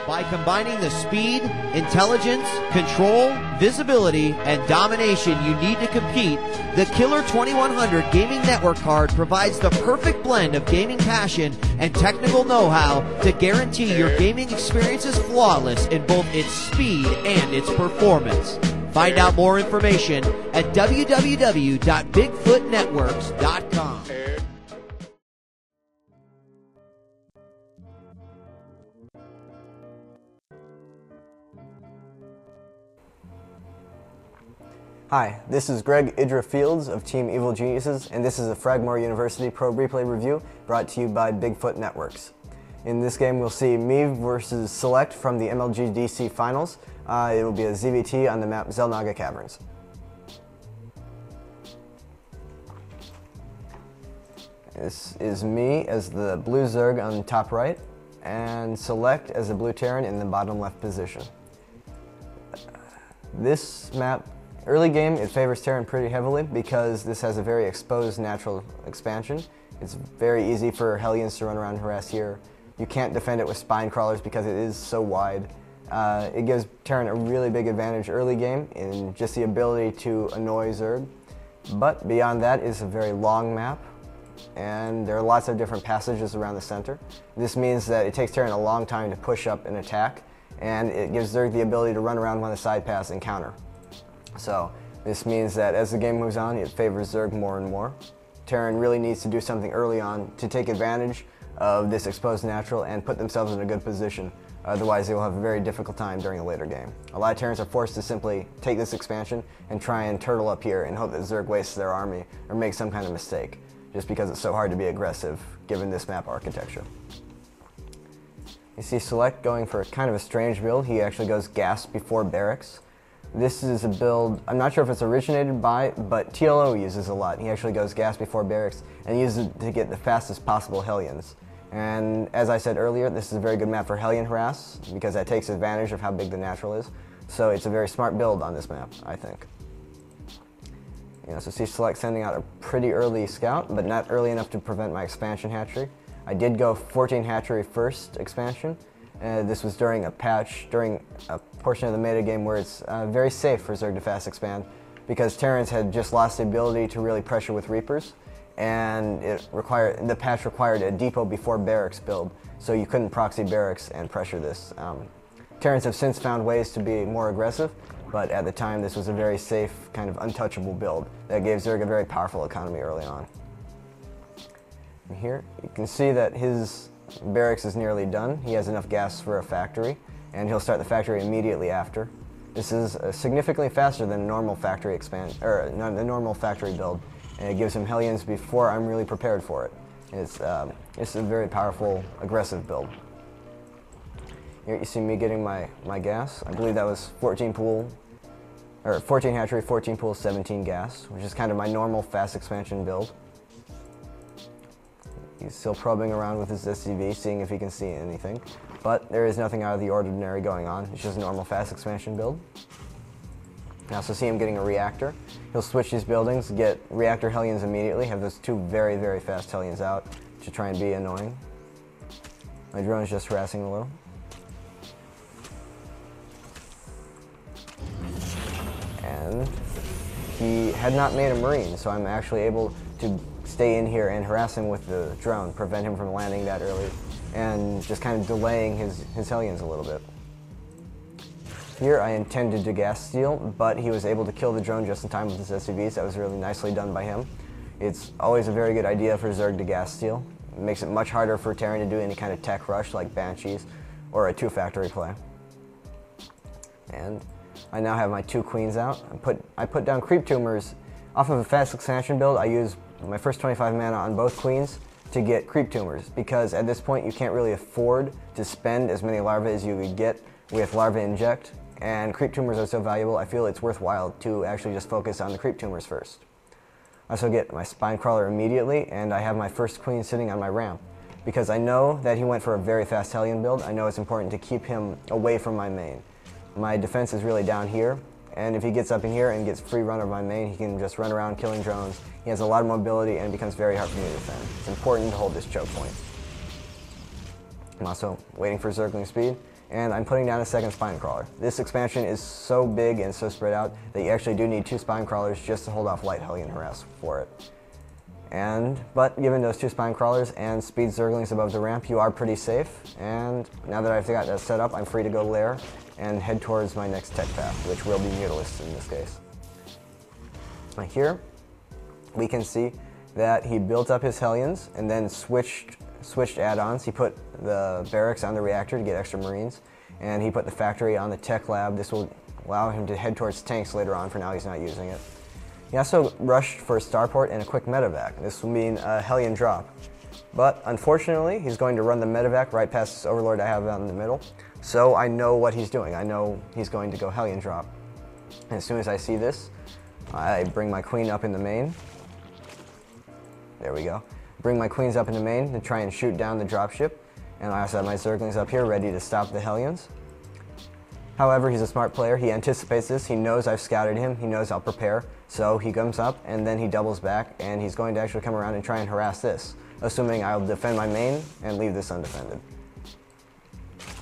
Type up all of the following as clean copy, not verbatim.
By combining the speed, intelligence, control, visibility, and domination you need to compete, the Killer 2100 Gaming Network card provides the perfect blend of gaming passion and technical know-how to guarantee your gaming experience is flawless in both its speed and its performance. Find out more information at www.bigfootnetworks.com. Hi, this is EG.IdrA Fields of Team Evil Geniuses, and this is a Fragmore University Pro Replay review brought to you by Bigfoot Networks. In this game, we'll see me versus SeleCT from the MLG-DC Finals. It will be a ZVT on the map Xel'Naga Caverns. This is me as the blue Zerg on the top right, and SeleCT as the blue Terran in the bottom left position. This map, early game, it favors Terran pretty heavily because this has a very exposed natural expansion. It's very easy for Hellions to run around and harass here. You can't defend it with spine crawlers because it is so wide. It gives Terran a really big advantage early game in just the ability to annoy Zerg. But beyond that, it's a very long map, and there are lots of different passages around the center. This means that it takes Terran a long time to push up and attack, and it gives Zerg the ability to run around on the side pass and counter. So this means that as the game moves on, it favors Zerg more and more. Terran really needs to do something early on to take advantage of this exposed natural and put themselves in a good position. Otherwise, they will have a very difficult time during the later game. A lot of Terrans are forced to simply take this expansion and try and turtle up here and hope that Zerg wastes their army or makes some kind of mistake, just because it's so hard to be aggressive given this map architecture. You see SeleCT going for kind of a strange build. He actually goes gas before barracks. This is a build, I'm not sure if it's originated by, but TLO uses a lot. He actually goes gas before barracks and uses it to get the fastest possible Hellions. And as I said earlier, this is a very good map for Hellion harass because that takes advantage of how big the natural is. So it's a very smart build on this map, I think. So see SeleCT sending out a pretty early scout, but not early enough to prevent my expansion hatchery. I did go 14 hatchery first expansion. This was during a patch, during a portion of the meta game where it's very safe for Zerg to fast expand because Terrans had just lost the ability to really pressure with Reapers, and the patch required a depot before barracks build, so you couldn't proxy barracks and pressure this. Terrans have since found ways to be more aggressive, but at the time this was a very safe, kind of untouchable build that gave Zerg a very powerful economy early on. And here you can see that his barracks is nearly done. He has enough gas for a factory, and he'll start the factory immediately after. This is significantly faster than a normal factory a normal factory build, and it gives him Hellions before I'm really prepared for it. It's a very powerful, aggressive build. Here you see me getting my gas. I believe that was 14 hatchery, 14 pool, 17 gas, which is kind of my normal fast expansion build. He's still probing around with his SCV, seeing if he can see anything. But there is nothing out of the ordinary going on. It's just a normal fast expansion build. You also see him getting a reactor. He'll switch these buildings, get reactor Hellions immediately, have those two very, very fast Hellions out to try and be annoying. My drone is just harassing a little. And he had not made a Marine, so I'm actually able to stay in here and harass him with the drone, prevent him from landing that early, and just kind of delaying his Hellions a little bit. Here I intended to gas steal, but he was able to kill the drone just in time with his SCVs. That was really nicely done by him. It's always a very good idea for Zerg to gas steal. It makes it much harder for Terran to do any kind of tech rush like Banshees or a 2-factory play. And I now have my 2 queens out. I put down creep tumors. Off of a fast expansion build, I use my first 25 mana on both queens to get creep tumors, because at this point you can't really afford to spend as many larvae as you would get with larva inject, and creep tumors are so valuable, I feel it's worthwhile to actually just focus on the creep tumors first. I also get my spine crawler immediately, and I have my first queen sitting on my ramp, because I know that he went for a very fast Hellion build. I know it's important to keep him away from my main. My defense is really down here, and if he gets up in here and gets free run of my main, he can just run around killing drones. He has a lot of mobility, and it becomes very hard for me to defend. It's important to hold this choke point. I'm also waiting for Zergling speed, and I'm putting down a second spine crawler. This expansion is so big and so spread out that you actually do need 2 spine crawlers just to hold off light Hellion harass for it. But given those 2 spine crawlers and speed Zerglings above the ramp, you are pretty safe, and now that I've got that set up, I'm free to go lair and head towards my next tech path, which will be Mutalisks in this case. Here, we can see that he built up his Hellions and then switched add-ons. He put the barracks on the reactor to get extra Marines, and he put the factory on the tech lab. This will allow him to head towards tanks later on. For now, he's not using it. He also rushed for a starport and a quick medevac. This will mean a Hellion drop. But unfortunately, he's going to run the medevac right past this overlord I have out in the middle. So I know what he's doing. I know he's going to go Hellion drop. And as soon as I see this, I bring my queen up in the main. There we go. Bring my queens up in the main to try and shoot down the dropship. And I also have my Zerglings up here ready to stop the Hellions. However, he's a smart player. He anticipates this. He knows I've scouted him. He knows I'll prepare. So he comes up and then he doubles back, and he's going to actually come around and try and harass this, assuming I'll defend my main and leave this undefended.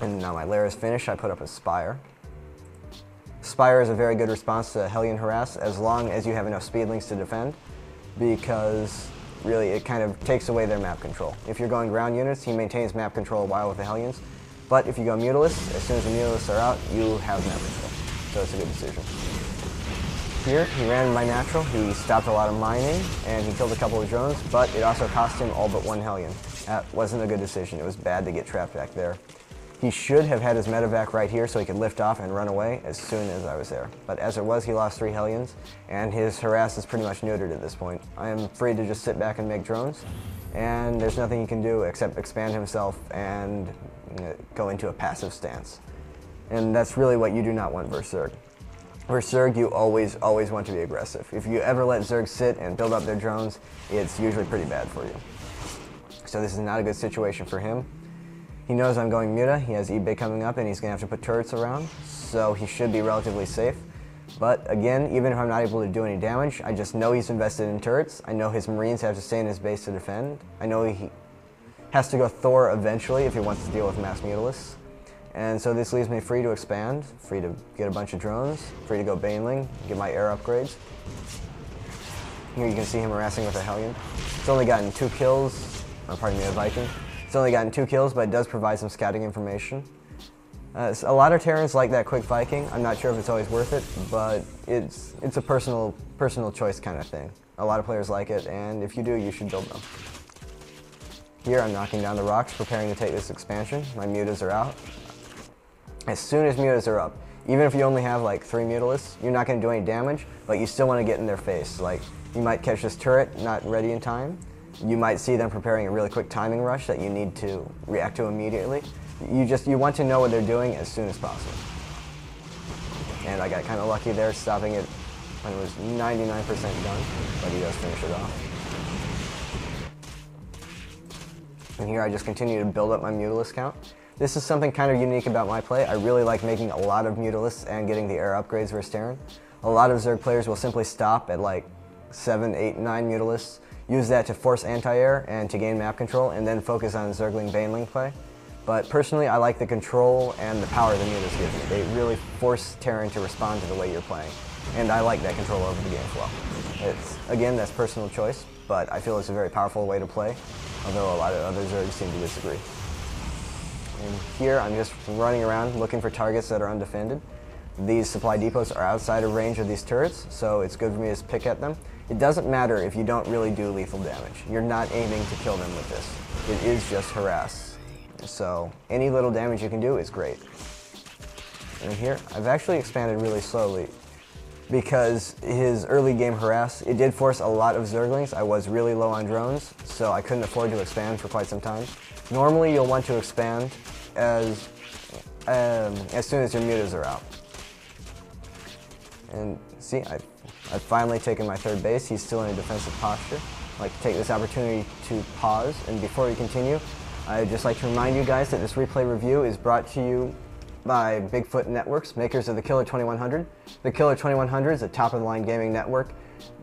And now my lair is finished. I put up a Spire. Spire is a very good response to Hellion harass as long as you have enough speedlings to defend, because really it kind of takes away their map control. If you're going ground units, he maintains map control a while with the Hellions, but if you go Mutalisks, as soon as the Mutalisks are out, you have map control. So it's a good decision. Here, he ran by natural, he stopped a lot of mining, and he killed a couple of drones, but it also cost him all but 1 Hellion. That wasn't a good decision. It was bad to get trapped back there. He should have had his medevac right here so he could lift off and run away as soon as I was there. But as it was, he lost 3 Hellions, and his harass is pretty much neutered at this point. I am free to just sit back and make drones, and there's nothing he can do except expand himself and go into a passive stance. And that's really what you do not want versus Zerg. Versus Zerg, you always want to be aggressive. If you ever let Zerg sit and build up their drones, it's usually pretty bad for you. So this is not a good situation for him. He knows I'm going Muta, he has eBay coming up, and he's going to have to put turrets around, so he should be relatively safe. But again, even if I'm not able to do any damage, I just know he's invested in turrets. I know his Marines have to stay in his base to defend. I know he has to go Thor eventually if he wants to deal with mass Mutalisks. And so this leaves me free to expand, free to get a bunch of drones, free to go Baneling, get my air upgrades. Here you can see him harassing with a Hellion. It's only gotten 2 kills, or pardon me, a Viking. It's only gotten 2 kills, but it does provide some scouting information. A lot of Terrans like that quick Viking. I'm not sure if it's always worth it, but it's a personal choice kind of thing. A lot of players like it, and if you do, you should build them. Here I'm knocking down the rocks, preparing to take this expansion. My mutas are out. As soon as mutas are up, even if you only have like 3 Mutalisks, you're not going to do any damage, but you still want to get in their face. Like, you might catch this turret not ready in time. You might see them preparing a really quick timing rush that you need to react to immediately. You want to know what they're doing as soon as possible. And I got kind of lucky there, stopping it when it was 99% done, but he does finish it off. And here I just continue to build up my Mutalisk count. This is something kind of unique about my play. I really like making a lot of Mutalisks and getting the air upgrades versus Terran. A lot of Zerg players will simply stop at like 7, 8, 9 Mutalisks, use that to force anti-air and to gain map control, and then focus on Zergling Baneling play. But personally, I like the control and the power the mutas give me. They really force Terran to respond to the way you're playing, and I like that control over the game flow. Again, that's personal choice, but I feel it's a very powerful way to play, although a lot of other Zergs seem to disagree. And here, I'm just running around looking for targets that are undefended. These supply depots are outside of range of these turrets, so it's good for me to pick at them. It doesn't matter if you don't really do lethal damage. You're not aiming to kill them with this. It is just harass. So any little damage you can do is great. And here, I've actually expanded really slowly because his early game harass, it did force a lot of Zerglings. I was really low on drones, so I couldn't afford to expand for quite some time. Normally, you'll want to expand as soon as your mutas are out. And see, I've finally taken my 3rd base. He's still in a defensive posture. I'd like to take this opportunity to pause, and before we continue, I'd just like to remind you guys that this replay review is brought to you by Bigfoot Networks, makers of the Killer 2100. The Killer 2100 is a top-of-the-line gaming network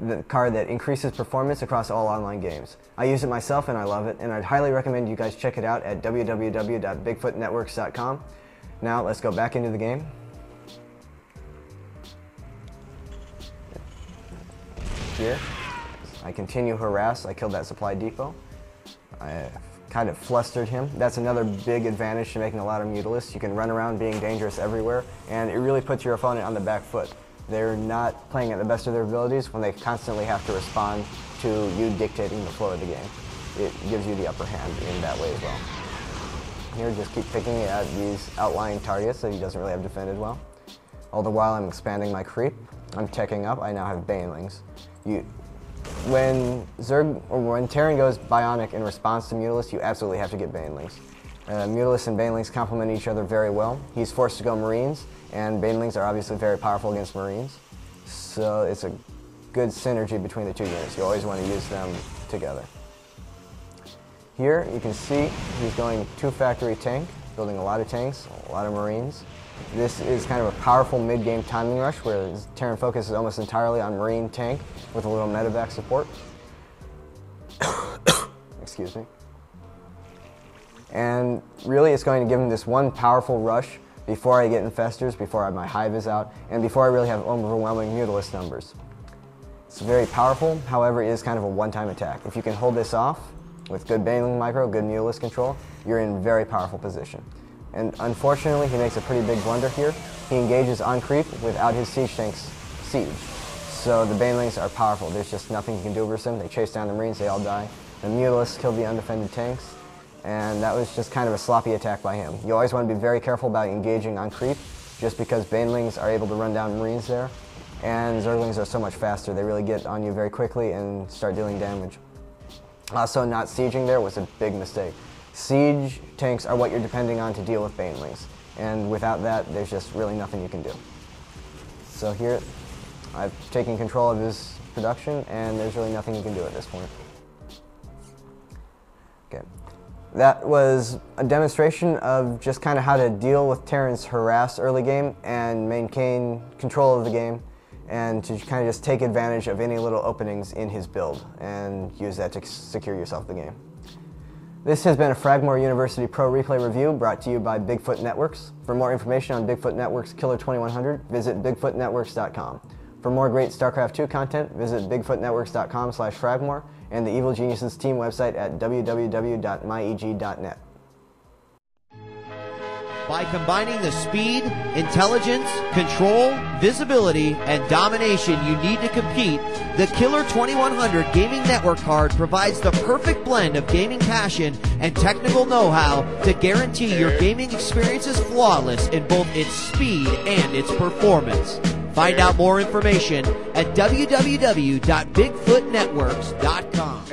the card that increases performance across all online games. I use it myself and I love it, and I'd highly recommend you guys check it out at www.bigfootnetworks.com. Now let's go back into the game. Here, I continue harass. I killed that supply depot. I kind of flustered him. That's another big advantage to making a lot of Mutalisks. You can run around being dangerous everywhere, and it really puts your opponent on the back foot. They're not playing at the best of their abilities when they constantly have to respond to you dictating the flow of the game. It gives you the upper hand in that way as well. Here, just keep picking at these outlying targets that he doesn't really have defended well. All the while I'm expanding my creep. I'm teching up. I now have Banelings. When Terran goes bionic in response to Mutalisk, you absolutely have to get Banelings. Mutalisks and Banelings complement each other very well. He's forced to go Marines, and Banelings are obviously very powerful against Marines. So it's a good synergy between the two units. You always want to use them together. Here you can see he's going 2-factory tank, building a lot of tanks, a lot of Marines. This is kind of a powerful mid-game timing rush where his Terran focus is almost entirely on Marine tank with a little medevac support. Excuse me. And really it's going to give him this one powerful rush before I get infestors, before my hive is out, and before I really have overwhelming Mutalist numbers. It's very powerful, however it is kind of a one-time attack. If you can hold this off with good Baneling micro, good Mutalist control, you're in very powerful position. And unfortunately, he makes a pretty big blunder here. He engages on creep without his siege tanks siege. So the Banelings are powerful. There's just nothing you can do versus them. They chase down the Marines, they all die. The Mutalists kill the undefended tanks, and that was just kind of a sloppy attack by him. You always want to be very careful about engaging on creep, just because Banelings are able to run down Marines there, and Zerglings are so much faster. They really get on you very quickly and start dealing damage. Also, not sieging there was a big mistake. Siege tanks are what you're depending on to deal with Banelings, and without that, there's just really nothing you can do. So here, I've taken control of his production, and there's really nothing you can do at this point. Okay, that was a demonstration of just kind of how to deal with Terran's harass early game and maintain control of the game, and to kind of just take advantage of any little openings in his build and use that to secure yourself the game. This has been a Fragmore University Pro Replay Review brought to you by Bigfoot Networks. For more information on Bigfoot Networks Killer 2100, visit bigfootnetworks.com. For more great StarCraft II content, visit bigfootnetworks.com/Fragmore and the Evil Geniuses team website at www.myeg.net. By combining the speed, intelligence, control, visibility, and domination you need to compete, the Killer 2100 Gaming Network card provides the perfect blend of gaming passion and technical know-how to guarantee your gaming experience is flawless in both its speed and its performance. Find out more information at www.bigfootnetworks.com.